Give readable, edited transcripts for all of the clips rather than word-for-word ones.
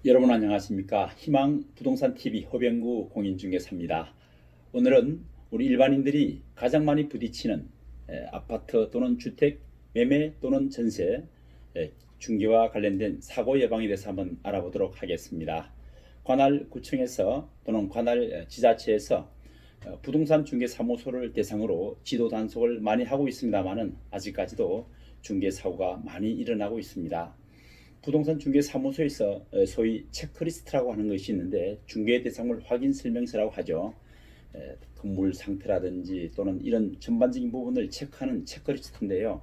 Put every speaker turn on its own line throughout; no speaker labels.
여러분 안녕하십니까? 희망 부동산 TV 허병구 공인중개사입니다. 오늘은 우리 일반인들이 가장 많이 부딪히는 아파트 또는 주택 매매 또는 전세 중개와 관련된 사고 예방에 대해서 한번 알아보도록 하겠습니다. 관할 구청에서 또는 관할 지자체에서 부동산 중개 사무소를 대상으로 지도 단속을 많이 하고 있습니다만은 아직까지도 중개 사고가 많이 일어나고 있습니다. 부동산 중개 사무소에서 소위 체크리스트라고 하는 것이 있는데 중개 대상물 확인 설명서라고 하죠. 건물 상태라든지 또는 이런 전반적인 부분을 체크하는 체크리스트인데요.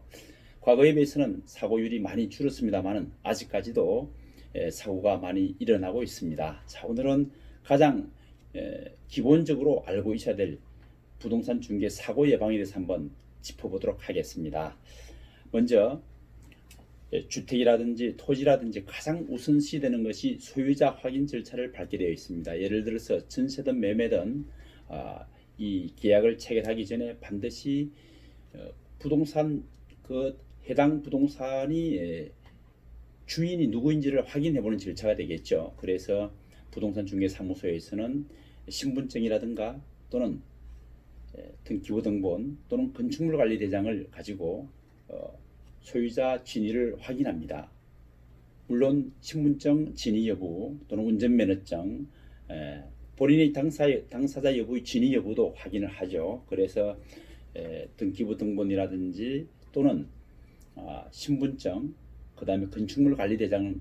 과거에 비해서는 사고율이 많이 줄었습니다만 아직까지도 사고가 많이 일어나고 있습니다. 자, 오늘은 가장 기본적으로 알고 있어야 될 부동산 중개 사고 예방에 대해서 한번 짚어보도록 하겠습니다. 먼저 주택이라든지 토지라든지 가장 우선시 되는 것이 소유자 확인 절차를 밟게 되어 있습니다. 예를 들어서 전세든 매매든 이 계약을 체결하기 전에 반드시 부동산 해당 부동산이 주인이 누구인지를 확인해 보는 절차가 되겠죠. 그래서 부동산 중개 사무소에서는 신분증이라든가 또는 등기부등본 또는 건축물관리대장을 가지고 소유자 진위를 확인합니다. 물론 신분증 진위 여부 또는 운전면허증, 본인의 당사자 여부의 진위 여부도 확인을 하죠. 그래서 등기부등본이라든지 또는 신분증, 그 다음에 건축물관리대장에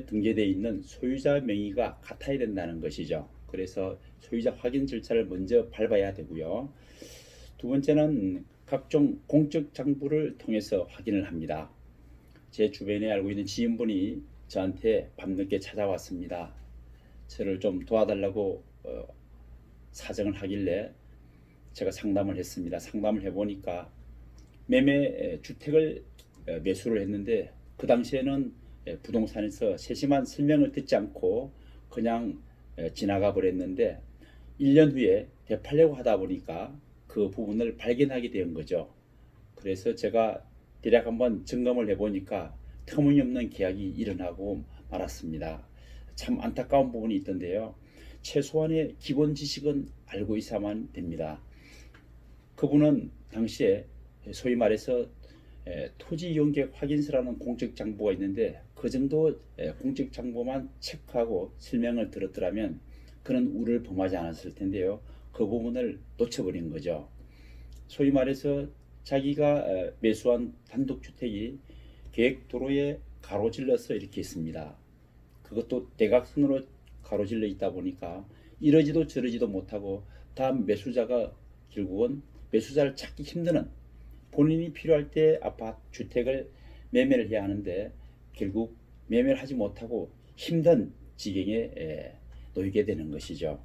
등재되어 있는 소유자 명의가 같아야 된다는 것이죠. 그래서 소유자 확인 절차를 먼저 밟아야 되고요. 두 번째는 각종 공적 장부를 통해서 확인을 합니다. 제 주변에 알고 있는 지인분이 저한테 밤늦게 찾아왔습니다. 저를 좀 도와달라고 사정을 하길래 제가 상담을 했습니다. 상담을 해보니까 매매 주택을 매수를 했는데 그 당시에는 부동산에서 세심한 설명을 듣지 않고 그냥 지나가 버렸는데 1년 후에 되팔려고 하다 보니까 그 부분을 발견하게 된 거죠. 그래서 제가 대략 한번 점검을 해보니까 터무니없는 계약이 일어나고 말았습니다. 참 안타까운 부분이 있던데요. 최소한의 기본 지식은 알고 있어야만 됩니다. 그분은 당시에 소위 말해서 토지 이용계획 확인서라는 공적 장부가 있는데 그 정도 공적 장부만 체크하고 설명을 들었더라면 그는 우를 범하지 않았을 텐데요. 그 부분을 놓쳐버린 거죠. 소위 말해서 자기가 매수한 단독주택이 계획도로에 가로질러서 이렇게 있습니다. 그것도 대각선으로 가로질러 있다 보니까 이러지도 저러지도 못하고 다음 매수자가 결국은 매수자를 찾기 힘드는 본인이 필요할 때 아파트 주택을 매매를 해야 하는데 결국 매매를 하지 못하고 힘든 지경에 놓이게 되는 것이죠.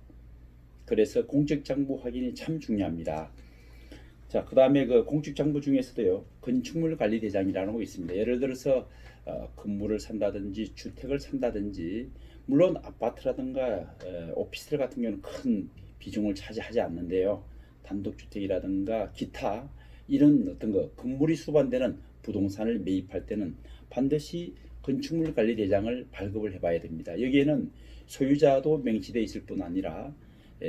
그래서 공적장부 확인이 참 중요합니다. 자, 그 다음에 그 공적장부 중에서도요, 건축물관리대장이라는 거 있습니다. 예를 들어서 건물을 산다든지 주택을 산다든지, 물론 아파트라든가 오피스텔 같은 경우는 큰 비중을 차지하지 않는데요. 단독주택이라든가 기타 이런 어떤 건물이 수반되는 부동산을 매입할 때는 반드시 건축물관리대장을 발급을 해봐야 됩니다. 여기에는 소유자도 명시되어 있을 뿐 아니라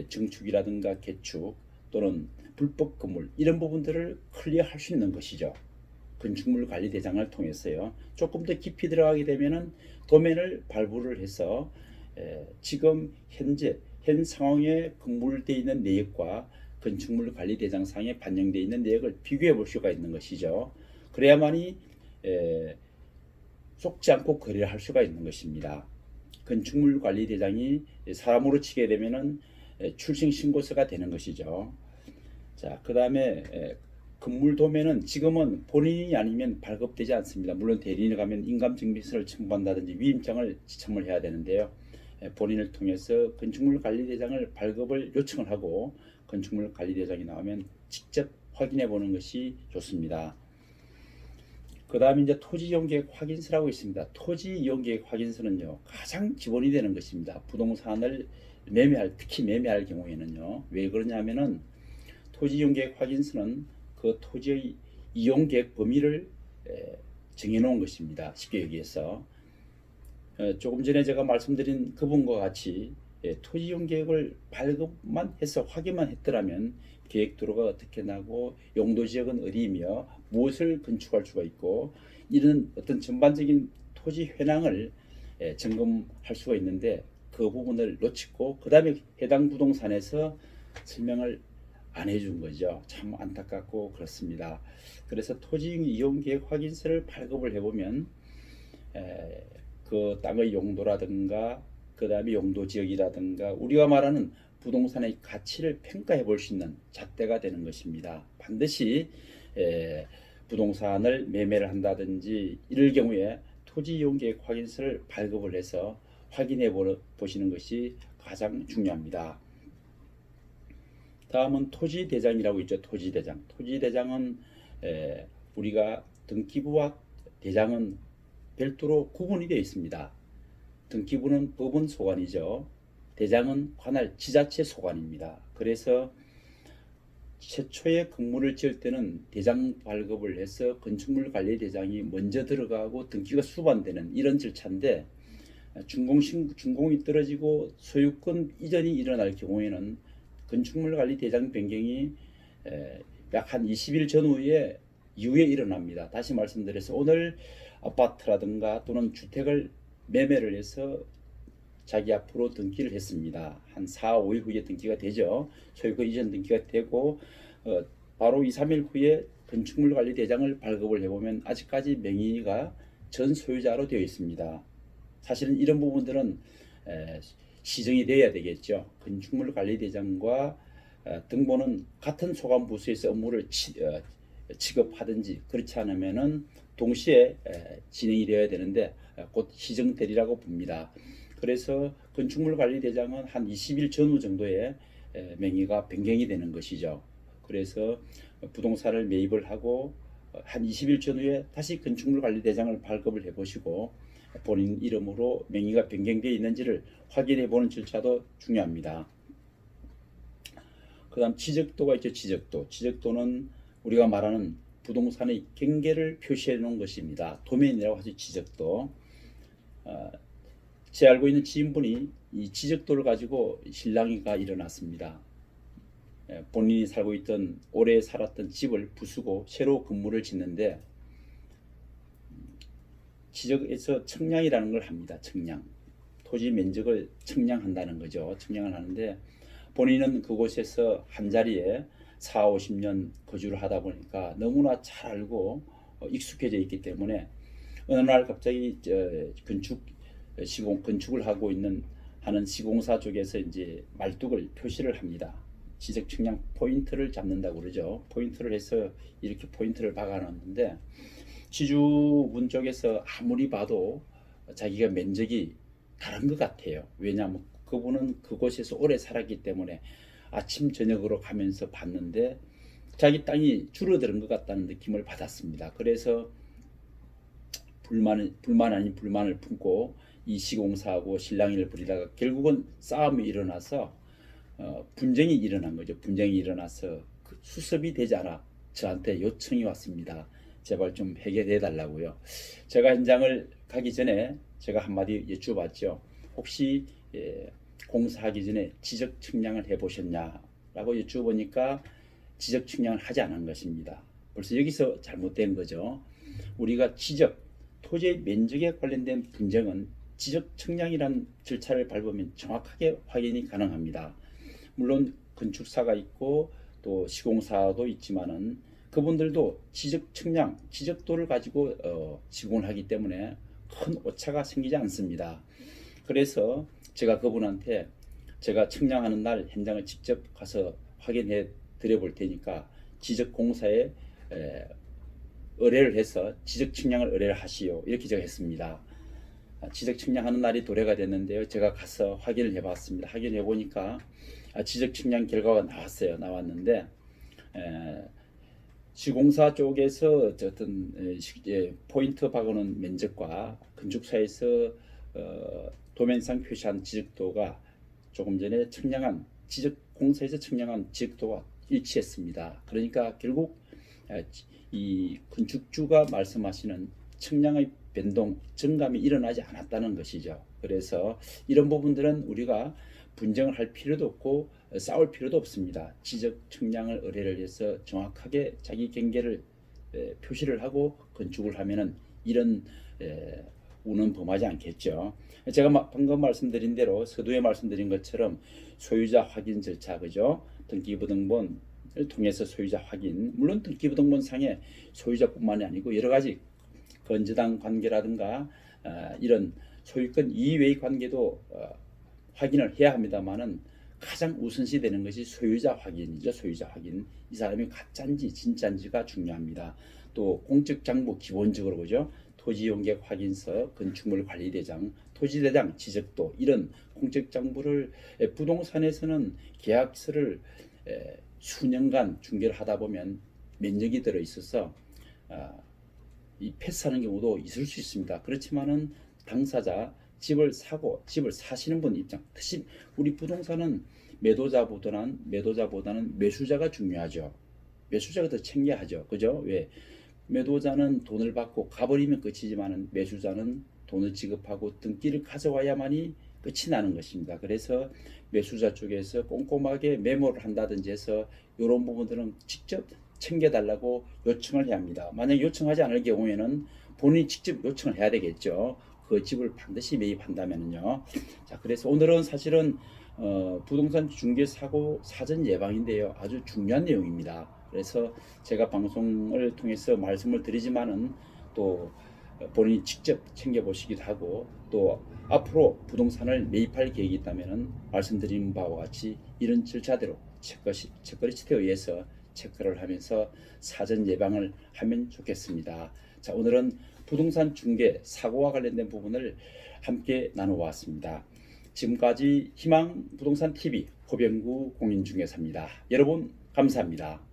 증축이라든가 개축 또는 불법 건물 이런 부분들을 클리어할 수 있는 것이죠. 건축물관리대장을 통해서요. 조금 더 깊이 들어가게 되면은 도면을 발부를 해서 지금 현 상황에 건물되어 있는 내역과 건축물관리대장상에 반영되어 있는 내역을 비교해 볼 수가 있는 것이죠. 그래야만이 속지 않고 거래를 할 수가 있는 것입니다. 건축물관리대장이 사람으로 치게 되면은 출생 신고서가 되는 것이죠. 자, 그 다음에 건물 도면은 지금은 본인이 아니면 발급되지 않습니다. 물론 대리인에 가면 인감증명서를 첨부한다든지 위임장을 지참을 해야 되는데요. 본인을 통해서 건축물관리대장을 발급을 요청을 하고 건축물관리대장이 나오면 직접 확인해 보는 것이 좋습니다. 그 다음에 이제 토지이용계획 확인서라고 있습니다. 토지이용계획 확인서는요, 가장 기본이 되는 것입니다. 부동산을 특히 매매할 경우에는요. 왜 그러냐면은 토지이용계획 확인서는 그 토지의 이용계획 범위를 정해놓은 것입니다. 쉽게 얘기해서 조금 전에 제가 말씀드린 그분과 같이 토지 이용 계획을 발급만 해서 확인만 했더라면 계획 도로가 어떻게 나고 용도 지역은 어디이며 무엇을 건축할 수가 있고 이런 어떤 전반적인 토지 현황을 점검할 수가 있는데 그 부분을 놓치고 그 다음에 해당 부동산에서 설명을 안 해준 거죠. 참 안타깝고 그렇습니다. 그래서 토지 이용 계획 확인서를 발급을 해보면 그 땅의 용도라든가 그 다음에 용도 지역이라든가 우리가 말하는 부동산의 가치를 평가해 볼 수 있는 잣대가 되는 것입니다. 반드시 부동산을 매매를 한다든지 이럴 경우에 토지 이용 계획 확인서를 발급을 해서 확인해 보시는 것이 가장 중요합니다. 다음은 토지대장이라고 있죠. 토지대장. 토지대장은 우리가 등기부와 대장은 별도로 구분이 되어 있습니다. 등기부는 법원 소관이죠. 대장은 관할 지자체 소관입니다. 그래서 최초의 건물을 지을 때는 대장 발급을 해서 건축물 관리 대장이 먼저 들어가고 등기가 수반되는 이런 절차인데 준공이 떨어지고 소유권 이전이 일어날 경우에는 건축물 관리 대장 변경이 약 한 20일 전후에 이후에 일어납니다. 다시 말씀드려서 오늘 아파트라든가 또는 주택을 매매를 해서 자기 앞으로 등기를 했습니다. 한 4, 5일 후에 등기가 되죠. 소유권 이전 등기가 되고 바로 2, 3일 후에 건축물 관리 대장을 발급을 해보면 아직까지 명의가 전 소유자로 되어 있습니다. 사실은 이런 부분들은 시정이 돼야 되겠죠. 건축물 관리 대장과 등본은 같은 소관 부서에서 업무를 취급하든지 그렇지 않으면은 동시에 진행이 되어야 되는데 곧 시정되리라고 봅니다. 그래서 건축물 관리 대장은 한 20일 전후 정도에 명의가 변경이 되는 것이죠. 그래서 부동산을 매입을 하고 한 20일 전후에 다시 건축물 관리 대장을 발급을 해 보시고 본인 이름으로 명의가 변경되어 있는지를 확인해 보는 절차도 중요합니다. 그 다음 지적도가 있죠. 지적도는 우리가 말하는 부동산의 경계를 표시해 놓은 것입니다. 도면이라고 하죠. 지적도. 제 알고 있는 지인분이 이 지적도를 가지고 실랑이가 일어났습니다. 본인이 살고 있던 오래 살았던 집을 부수고 새로 건물을 짓는데 지적에서 청량이라는 걸 합니다. 청량. 토지 면적을 청량한다는 거죠. 청량을 하는데 본인은 그곳에서 한 자리에 4, 50년 거주를 하다 보니까 너무나 잘 알고 익숙해져 있기 때문에 어느 날 갑자기 건축을 하고 하는 시공사 쪽에서 이제 말뚝을 표시를 합니다. 지적 측량 포인트를 잡는다고 그러죠. 포인트를 해서 이렇게 포인트를 박아놨는데 지주분 쪽에서 아무리 봐도 자기가 면적이 다른 것 같아요. 왜냐하면 그분은 그곳에서 오래 살았기 때문에 아침 저녁으로 가면서 봤는데 자기 땅이 줄어드는 것 같다는 느낌을 받았습니다. 그래서 불만 아닌 불만을 품고 이 시공사하고 실랑이를 부리다가 결국은 싸움이 일어나서 분쟁이 일어난 거죠. 분쟁이 일어나서 수습이 되지 않아 저한테 요청이 왔습니다. 제발 좀 해결해 달라고요. 제가 현장을 가기 전에 제가 한마디 여쭤봤죠. 혹시 공사하기 전에 지적 측량을 해보셨냐라고 여쭤보니까 지적 측량을 하지 않은 것입니다. 벌써 여기서 잘못된 거죠. 우리가 토지의 면적에 관련된 분쟁은 지적 측량이란 절차를 밟으면 정확하게 확인이 가능합니다. 물론 건축사가 있고 또 시공사도 있지만은 그분들도 지적 측량, 지적도를 가지고 시공을 하기 때문에 큰 오차가 생기지 않습니다. 그래서 제가 그분한테 제가 측량하는 날 현장을 직접 가서 확인해 드려 볼 테니까 지적공사에 의뢰를 해서 지적 측량을 의뢰를 하시오. 이렇게 제가 했습니다. 지적 측량하는 날이 도래가 됐는데요. 제가 가서 확인을 해봤습니다. 확인해 보니까 지적 측량 결과가 나왔는데 시공사 쪽에서 어떤 포인트 박아놓은 면적과 건축사에서 도면상 표시한 지적도가 조금 전에 공사에서 측량한 지적도가 일치했습니다. 그러니까 결국 이 건축주가 말씀하시는 측량의 변동, 증감이 일어나지 않았다는 것이죠. 그래서 이런 부분들은 우리가 분쟁을 할 필요도 없고 싸울 필요도 없습니다. 지적 측량을 의뢰를 해서 정확하게 자기 경계를 표시를 하고 건축을 하면은 이런 우는 범하지 않겠죠. 제가 방금 말씀드린 대로 서두에 말씀드린 것처럼 소유자 확인 절차, 그죠? 등기부등본을 통해서 소유자 확인, 물론 등기부등본상에 소유자뿐만이 아니고 여러 가지 건저당 관계라든가 이런 소유권 이외의 관계도 확인을 해야 합니다만은 가장 우선시 되는 것이 소유자 확인이죠. 소유자 확인. 이 사람이 가짜인지 진짜인지가 중요합니다. 또 공적 장부 기본적으로 그죠? 토지용객 확인서, 건축물 관리대장, 토지대장 지적도 이런 공적 장부를 부동산에서는 계약서를 수년간 중개를 하다 보면 면적이 들어 있어서 이 패스하는 경우도 있을 수 있습니다. 그렇지만은 당사자 집을 사고 집을 사시는 분 입장, 특히 우리 부동산은 매도자보다는 매수자가 중요하죠. 매수자가 더 챙겨야죠. 그죠? 왜? 매도자는 돈을 받고 가버리면 끝이지만은 매수자는 돈을 지급하고 등기를 가져와야만이 끝이 나는 것입니다. 그래서 매수자 쪽에서 꼼꼼하게 메모를 한다든지 해서 이런 부분들은 직접 챙겨달라고 요청을 해야 합니다. 만약 요청하지 않을 경우에는 본인이 직접 요청을 해야 되겠죠. 그 집을 반드시 매입한다면요. 자, 그래서 오늘은 사실은 부동산 중개 사고 사전 예방인데요. 아주 중요한 내용입니다. 그래서 제가 방송을 통해서 말씀을 드리지만은 또 본인이 직접 챙겨보시기도 하고 또 앞으로 부동산을 매입할 계획이 있다면은 말씀드린 바와 같이 이런 절차대로 체크리스트에 의해서 체크를 하면서 사전 예방을 하면 좋겠습니다. 자, 오늘은 부동산 중개 사고와 관련된 부분을 함께 나눠보았습니다. 지금까지 희망 부동산 TV 호병구 공인중개사입니다. 여러분 감사합니다.